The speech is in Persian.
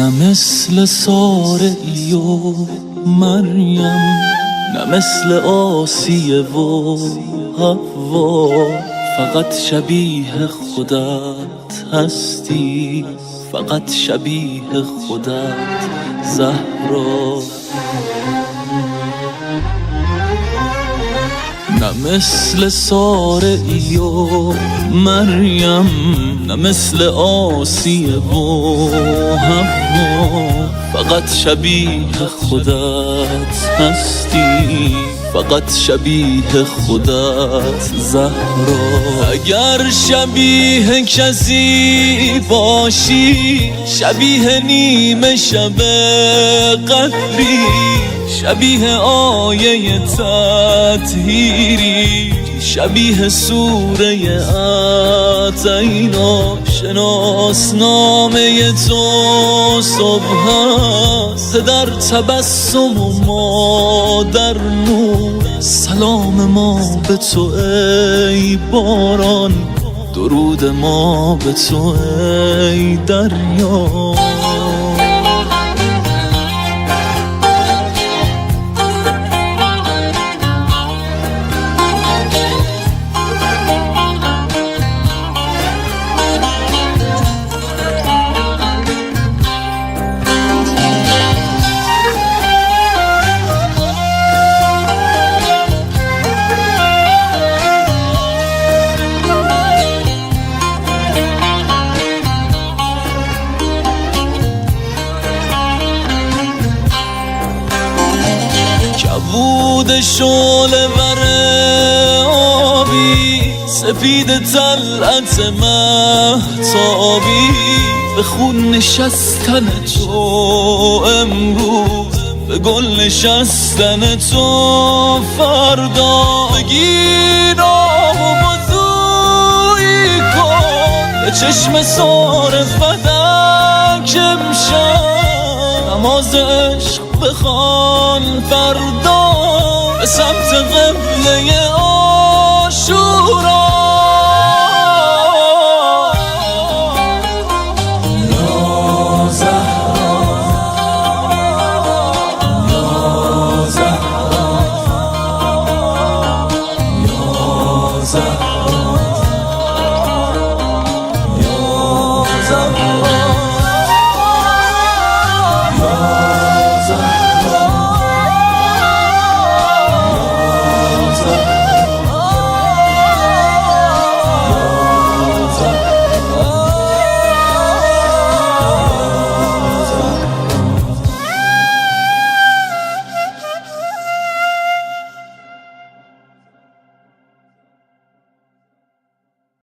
نه مثل سارعی و مریم، نه مثل آسیه و حوا، فقط شبیه خودت هستی، فقط شبیه خودت زهرا. نه مثل سارعی و مریم، نه مثل آسیه و حوا، فقط شبیه خودت هستی، فقط شبیه خودت زهرا. اگر شبیه کسی باشی، شبیه نیمه شب قدری، شبیه آیه تطهیری، شبیه سوره اعطینا. شناسنامه تو صبح است، در تبسم و ما در نور. سلام ما به تو ای باران، درود ما به تو ای دریا. بود شعله ور آبی، سپید طلعت مهتابی، به خون نشستن تو امروز، به گل نشستن تو فردا. بگیر آب و بازویی کن، به چشم سار فدک امشب، نماز عشق بخوان فردا، به سمت قبله عاشورا. یا زهرا، یا زهرا، یا زهرا.